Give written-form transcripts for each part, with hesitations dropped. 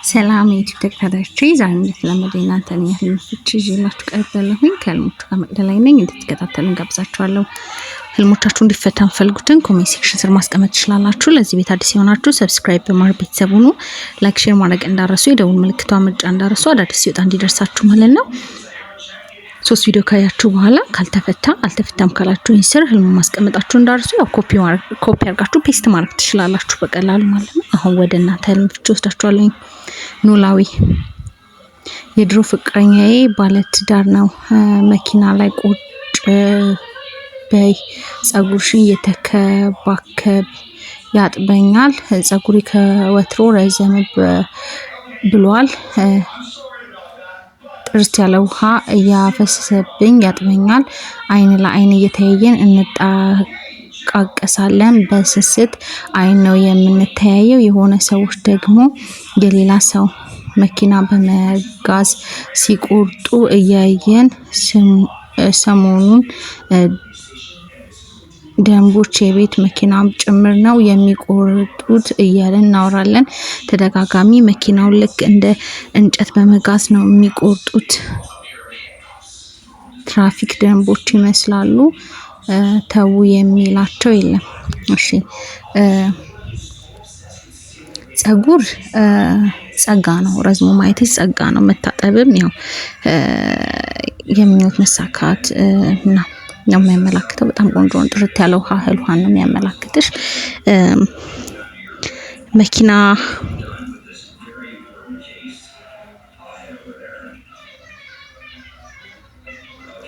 ሰላም የዩቲዩብ ተከታታዮች ዛሬ እንደተለመደው እናንተን የህልም ፍቺ ይዤላችሁ ቀርቤያለሁኝ። ከህልሞቹ ጋር መቅደላይ ነኝ። እንድትከታተሉን ጋብዛችኋለሁ። ህልሞቻችሁ እንዲፈታ የምትፈልጉትን ኮሜንት ሴክሽን ስር ማስቀመጥ ትችላላችሁ። ለዚህ ቤት አዲስ የሆናችሁ ሰብስክራይብ በማድረግ ቤተሰብ ሁኑ። ላይክ፣ ሼር ማድረግ እንዳረሱ፣ የደውል ምልክቷን ምርጫ እንዳረሱ፣ አዳዲስ ሲወጣ እንዲደርሳችሁ ማለት ነው። 3 ቪዲዮ ካያችሁ በኋላ ካልተፈታ አልተፈታም ካላችሁ ስር ህልም ማስቀመጣችሁ እንዳርሱ ያው ኮፒ አድርጋችሁ ፔስት ማድረግ ትችላላችሁ በቀላሉ ማለት ነው። አሁን ወደ እናንተ ህልም ፍቺ ወስዳችኋለሁ። ኖላዊ የድሮ ፍቅረኛዬ ባለትዳር ነው። መኪና ላይ ቁጭ በይ ጸጉርሽን እየተከባከብ ያጥበኛል። ጸጉሪ ከወትሮ ረዘም ብሏል። ጥርት ያለ ውሃ እያፈሰሰብኝ ያጥበኛል። አይን ለአይን እየተያየን እንጣቃቀሳለን። በስስት አይን ነው የምንተያየው። የሆነ ሰዎች ደግሞ የሌላ ሰው መኪና በመጋዝ ሲቆርጡ እያየን ሰሞኑን ደንቦች የቤት መኪናም ጭምር ነው የሚቆርጡት እያለን እናወራለን። ተደጋጋሚ መኪናው ልክ እንደ እንጨት በመጋዝ ነው የሚቆርጡት። ትራፊክ ደንቦች ይመስላሉ። ተው የሚላቸው የለም። እሺ ጸጉር ጸጋ ነው። ረዝሞ ማየት ጸጋ ነው። መታጠብም ያው የምኞት መሳካት ነው የሚያመላክተው። በጣም ቆንጆ ነው። ጥርት ያለው እህል ውሃን ነው የሚያመላክትሽ።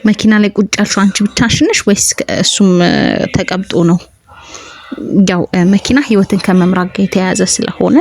መኪና ላይ ቁጭ ያልሽው አንቺ ብቻሽን ነሽ ወይስ እሱም ተቀምጦ ነው? ያው መኪና ህይወትን ከመምራት ጋር የተያያዘ ስለሆነ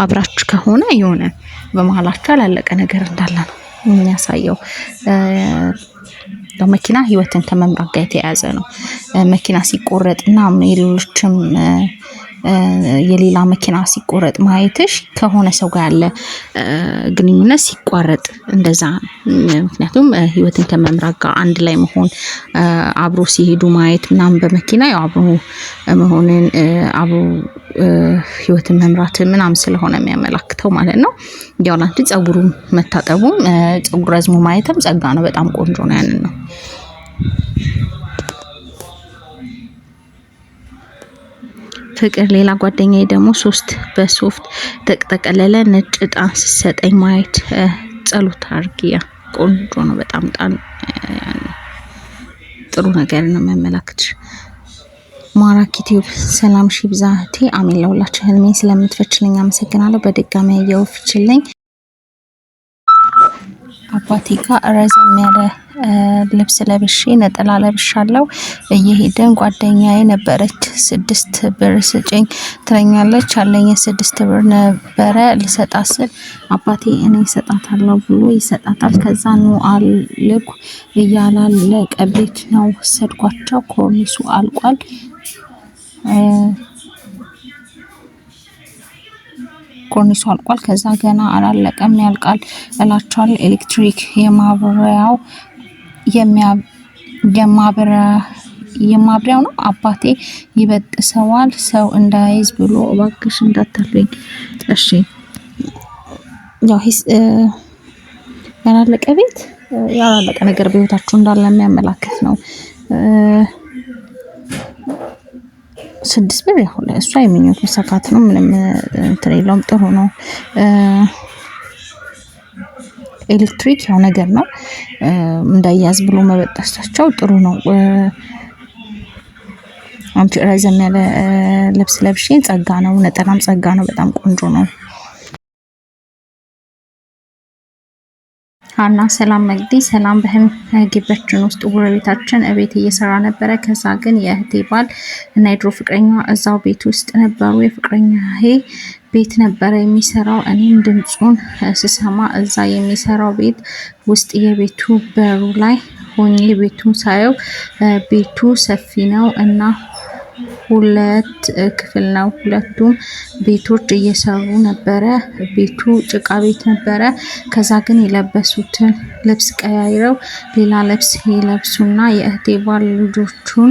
አብራችሁ ከሆነ የሆነ በመሃላችሁ ያላለቀ ነገር እንዳለ ነው የሚያሳየው። መኪና ህይወትን ከመምራት ጋር የተያያዘ ነው። መኪና ሲቆረጥና ሌሎችም የሌላ መኪና ሲቆረጥ ማየትሽ ከሆነ ሰው ጋር ያለ ግንኙነት ሲቋረጥ እንደዛ ነው። ምክንያቱም ህይወትን ከመምራት ጋር አንድ ላይ መሆን አብሮ ሲሄዱ ማየት ምናምን በመኪና ያው አብሮ መሆንን አብሮ ህይወትን መምራት ምናምን ስለሆነ የሚያመላክተው ማለት ነው። ያው ላንቺ ጸጉሩን መታጠቡም ጸጉር ረዝሞ ማየትም ጸጋ ነው። በጣም ቆንጆ ነው። ያንን ነው። ፍቅር ሌላ ጓደኛዬ ደግሞ 3 በሶፍት ተጠቀለለ ነጭ ዕጣን ሲሰጠኝ ማየት ጸሎት አርጊያ ቆንጆ ነው። በጣም ጥሩ ነገር ነው የሚያመላክትሽ። ማራኪ ቲዩብ ሰላም ሺ ብዛቴ አሜን። ለሁላችሁ ህልሜን ስለምትፈችልኝ አመሰግናለሁ። በድጋሚ ያየው ፍችልኝ። አባቴ ጋር ረዘም ያለ ልብስ ለብሼ ነጠላ ለብሻለሁ። እየሄደን ጓደኛዬ ነበረች 6 ብር ስጭኝ ትለኛለች። አለኝ 6 ብር ነበረ ልሰጣት ስል አባቴ እኔ እሰጣታለሁ ብሎ ይሰጣታል። ከዛ ነው አልኩ እያላለቀ ቤት ነው ወሰድኳቸው። ኮርኒሱ አልቋል። ከዛ ገና አላለቀም ያልቃል እላቸዋለሁ። ኤሌክትሪክ የማብሪያው ነው። አባቴ ይበጥሰዋል ሰው እንዳይዝ ብሎ እባክሽ እንዳታሉኝ። እሺ ያው ያላለቀ ቤት ያላለቀ ነገር በህይወታችሁ እንዳለ የሚያመላክት ነው። 6 ብር ያው ለእሷ የምኞት መሳካት ነው። ምንም እንትን የለውም። ጥሩ ነው። ኤሌክትሪክ ያው ነገር ነው። እንዳያዝ ብሎ መበጠሳቸው ጥሩ ነው። አንቺ ረዘም ያለ ልብስ ለብሼ ጸጋ ነው። ነጠላም ጸጋ ነው። በጣም ቆንጆ ነው። አና ሰላም መግዲ ሰላም በህልም ግቢያችን ውስጥ ጎረቤታችን እቤት እየሰራ ነበረ። ከዛ ግን የእህቴ ባል እና የድሮ ፍቅረኛዋ እዛው ቤት ውስጥ ነበሩ። የፍቅረኛዬ ቤት ነበረ የሚሰራው። እኔም ድምጹን ስሰማ እዛ የሚሰራው ቤት ውስጥ የቤቱ በሩ ላይ ሆኜ ቤቱን ሳየው ቤቱ ሰፊ ነው እና 2 ክፍል ነው። ሁለቱም ቤቶች እየሰሩ ነበረ። ቤቱ ጭቃ ቤት ነበረ። ከዛ ግን የለበሱትን ልብስ ቀያይረው ሌላ ልብስ ይለብሱና የእህቴ ባል ልጆቹን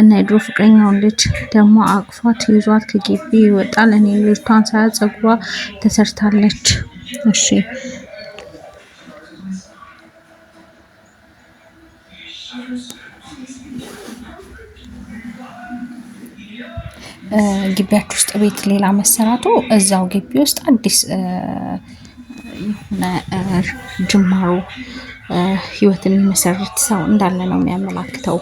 እና የድሮ ፍቅረኛውን ልጅ ደግሞ አቅፏት ይዟት ከግቢ ይወጣል። እኔ ልጅቷን ሳያት ጸጉሯ ተሰርታለች። እሺ ግቢያችሁ ውስጥ ቤት ሌላ መሰራቱ እዛው ግቢ ውስጥ አዲስ የሆነ ጅማሮ ህይወትን የሚመሰርት ሰው እንዳለ ነው የሚያመላክተው።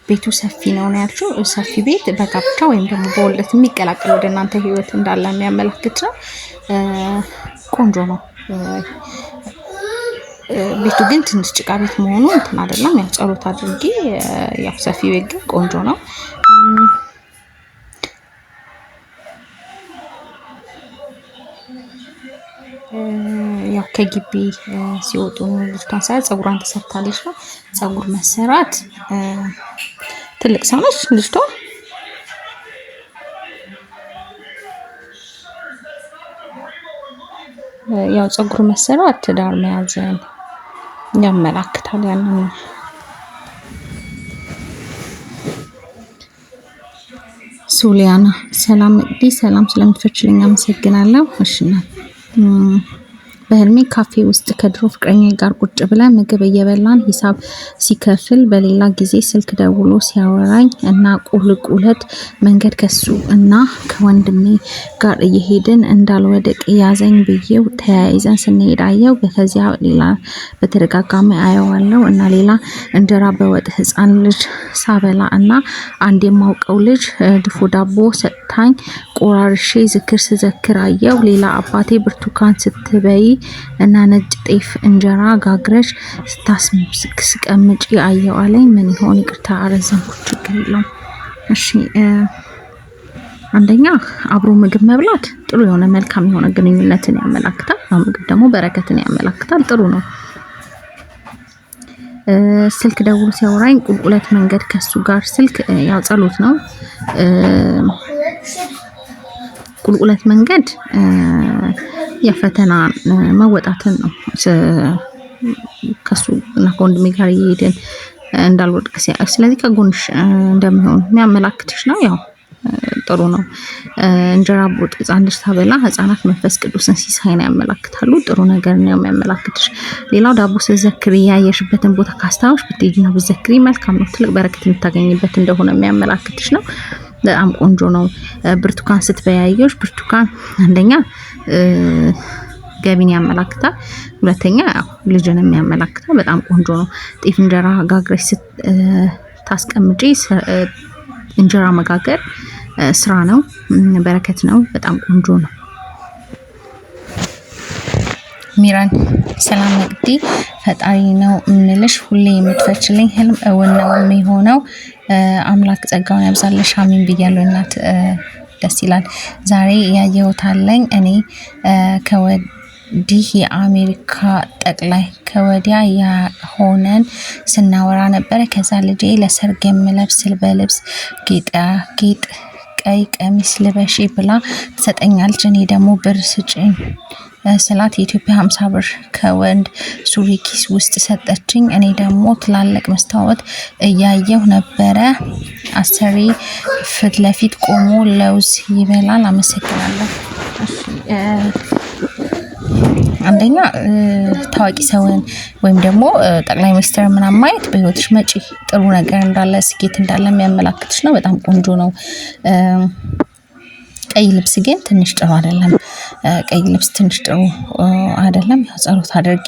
ቤቱ ሰፊ ነው ያልሽው፣ ሰፊ ቤት በጋብቻ ወይም ደግሞ በወልደት የሚቀላቀል ወደ እናንተ ህይወት እንዳለ የሚያመላክት ነው። ቆንጆ ነው። ቤቱ ግን ትንሽ ጭቃ ቤት መሆኑ እንትን አይደለም። ያው ጸሎት አድርጊ። ያው ሰፊ ቤት ግን ቆንጆ ነው። ያው ከግቢ ሲወጡ ልጅቷን ሳይ ፀጉሯን ተሰርታለች ነው። ፀጉር መሰራት ትልቅ ሰው ነች ልጅቷ። ያው ፀጉር መሰራት ትዳር መያዝን ያመላክታል። ያንን ሱሊያና ሰላም ሰላም ስለምትፈችልኝ አመሰግናለሁ። እሺ በህልሜ ካፌ ውስጥ ከድሮ ፍቅረኛ ጋር ቁጭ ብለን ምግብ እየበላን ሂሳብ ሲከፍል በሌላ ጊዜ ስልክ ደውሎ ሲያወራኝ እና ቁልቁለት መንገድ ከሱ እና ከወንድሜ ጋር እየሄድን እንዳልወድቅ ያዘኝ ብዬው ተያይዘን ስንሄድ አየው። ከዚያ ሌላ በተደጋጋሚ አየዋለሁ እና ሌላ እንጀራ በወጥ ህፃን ልጅ ሳበላ እና አንድ የማውቀው ልጅ ድፎ ዳቦ ሰጥታኝ ቆራርሼ ዝክር ስዘክር አየው። ሌላ አባቴ ብርቱካን ስትበይ እና ነጭ ጤፍ እንጀራ ጋግረሽ ስታስቀምጪ አየው አለኝ። ምን ይሆን? ይቅርታ አረዘምኩት፣ ችግር የለውም። እሺ አንደኛ አብሮ ምግብ መብላት ጥሩ የሆነ መልካም የሆነ ግንኙነትን ያመላክታል። ያው ምግብ ደግሞ በረከትን ያመላክታል። ጥሩ ነው። ስልክ ደውሎ ሲያወራኝ ቁልቁለት መንገድ ከሱ ጋር ስልክ ያው ጸሎት ነው። ቁልቁለት መንገድ የፈተና መወጣትን ነው። ከሱ እና ከወንድሜ ጋር እየሄድን እንዳልወድቅ ስለዚህ ከጎንሽ እንደሚሆን የሚያመላክትሽ ነው። ያው ጥሩ ነው። እንጀራ በወጥ ህፃን ልጅ ታበላ ህፃናት መንፈስ ቅዱስን ሲሳይን ያመላክታሉ። ጥሩ ነገር ነው የሚያመላክትሽ። ሌላው ዳቦ ስትዘክሪ ያየሽበትን ቦታ ካስታወሽ ብትሄጂና ብትዘክሪ መልካም ነው። ትልቅ በረከት የምታገኝበት እንደሆነ የሚያመላክትሽ ነው። በጣም ቆንጆ ነው። ብርቱካን ስትበያየሽ ብርቱካን አንደኛ ገቢን ያመላክታል። ሁለተኛ ያው ልጅንም ያመላክታል። በጣም ቆንጆ ነው። ጤፍ እንጀራ ጋግረሽ ታስቀምጪ እንጀራ መጋገር ስራ ነው፣ በረከት ነው። በጣም ቆንጆ ነው። ሚራን ሰላም ነቅዲ ፈጣሪ ነው እምልሽ ሁሌ የምትፈችልኝ ህልም እውን ነው የሚሆነው። አምላክ ጸጋውን ያብዛልሽ። አሜን ብያለሁ እናት። ደስ ይላል። ዛሬ ያየሁት አለኝ እኔ ከወዲህ የአሜሪካ ጠቅላይ ከወዲያ ያሆነን ስናወራ ነበረ። ከዛ ልጄ ለሰርግ የምለብስ በልብስ ጌጥ ቀይ ቀሚስ ልበሺ ብላ ትሰጠኛለች። እኔ ደግሞ ብር ስጭኝ ስላት የኢትዮጵያ 50 ብር ከወንድ ሱሪ ኪስ ውስጥ ሰጠችኝ። እኔ ደግሞ ትላልቅ መስታወት እያየሁ ነበረ። አሰሪ ፊት ለፊት ቆሞ ለውዝ ይበላል። አመሰግናለሁ። አንደኛ ታዋቂ ሰውን ወይም ደግሞ ጠቅላይ ሚኒስትር ምናምን ማየት በህይወትሽ መጪ ጥሩ ነገር እንዳለ ስኬት እንዳለ የሚያመላክትሽ ነው። በጣም ቆንጆ ነው። ቀይ ልብስ ግን ትንሽ ጥሩ አይደለም። ቀይ ልብስ ትንሽ ጥሩ አይደለም። ያው ጸሎት አድርጊ።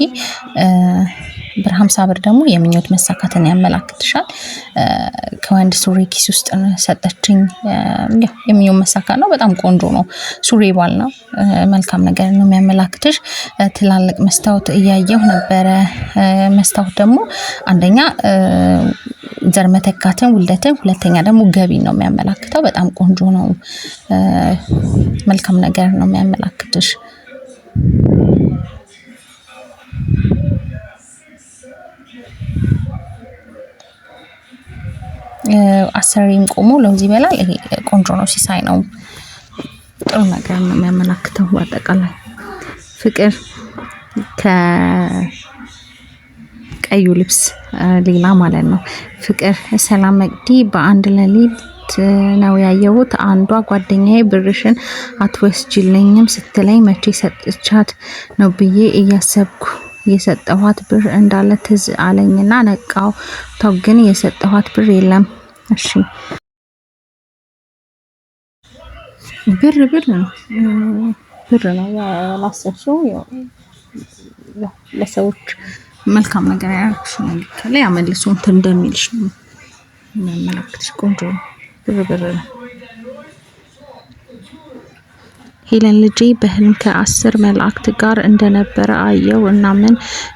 ብር 50 ብር ደግሞ የምኞት መሳካትን ያመላክትሻል። ከወንድ ሱሪ ኪስ ውስጥ ሰጠችኝ። የምኞት መሳካት ነው። በጣም ቆንጆ ነው። ሱሪ ባል ነው። መልካም ነገር ነው የሚያመላክትሽ። ትላልቅ መስታወት እያየሁ ነበረ። መስታወት ደግሞ አንደኛ ዘር መተካትን፣ ውልደትን፣ ሁለተኛ ደግሞ ገቢ ነው የሚያመላክተው። በጣም ቆንጆ ነው። መልካም ነገር ነው የሚያመላክትሽ። አሰሪም ቆሞ ለውዝ ይበላል። ይሄ ቆንጆ ነው። ሲሳይ ነው። ጥሩ ነገር ነው የሚያመላክተው። በአጠቃላይ ፍቅር ቀዩ ልብስ ሌላ ማለት ነው። ፍቅር ሰላም መቅዲ በአንድ ሌሊት ነው ያየሁት። አንዷ ጓደኛዬ ብርሽን አትወስጂልኝም ስትለኝ መቼ ሰጥቻት ነው ብዬ እያሰብኩ የሰጠኋት ብር እንዳለ ትዝ አለኝና ነቃው። ታው ግን የሰጠኋት ብር የለም። እሺ ብር ነው ብር ነው ያላሰብሽው ለሰዎች መልካም ነገር ያደረግሽ ነገር ካለ ያመልሱ እንትን እንደሚልሽ ነው የሚያመለክትሽ። ቆንጆ ብር ነው። ሄለን ልጄ በህልም ከ10 መላእክት ጋር እንደነበረ አየው እና ምን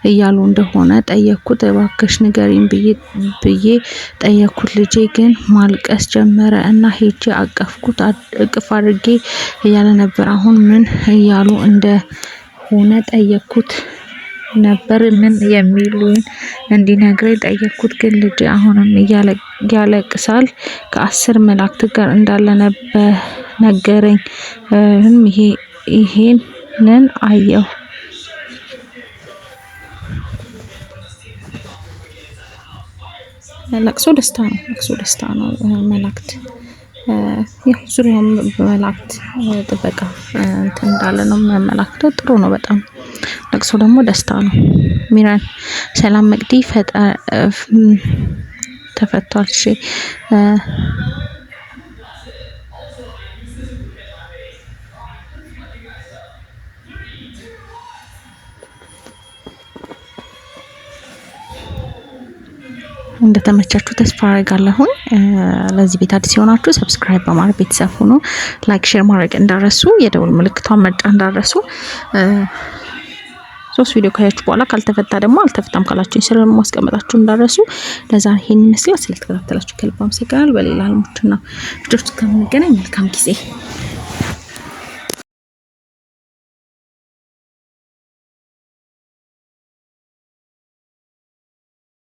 እያሉ እንደሆነ ጠየቅኩት። እባክሽ ንገሪኝ ብዬ ጠየቅኩት። ልጄ ግን ማልቀስ ጀመረ እና ሄጄ አቀፍኩት። እቅፍ አድርጌ እያለ ነበር። አሁን ምን እያሉ እንደሆነ ጠየቅኩት ነበር። ምን የሚሉን እንዲነግረኝ ጠየቅኩት። ግን ልጄ አሁንም ያለቅሳል። ከ10 መላእክት ጋር እንዳለ ነበር ነገረኝ። ይሄንን አየሁ። ለቅሶ ደስታ ነው። መላእክት ዙሪያውን በመላእክት ጥበቃ እንትን እንዳለ ነው የሚያመላክተው። ጥሩ ነው በጣም። ለቅሶ ደግሞ ደስታ ነው። ሚራን ሰላም መቅዲ ተፈቷል። እሺ እንደተመቻችሁ ተስፋ አደርጋለሁ። ለዚህ ቤት አዲስ የሆናችሁ ሰብስክራይብ በማድረግ ቤተሰብ ሁኑ። ላይክ ሼር ማድረግ እንዳረሱ፣ የደውል ምልክቷን መጫን እንዳረሱ። 3 ቪዲዮ ካያችሁ በኋላ ካልተፈታ ደግሞ አልተፈታም ካላችሁኝ ስለ ማስቀመጣችሁ እንዳረሱ። ለዛ ይሄን ይመስላል። ስለተከታተላችሁ ከልብ አመሰግናለሁ። በሌላ ህልሞችና ቪዲዮዎች ከምንገናኝ መልካም ጊዜ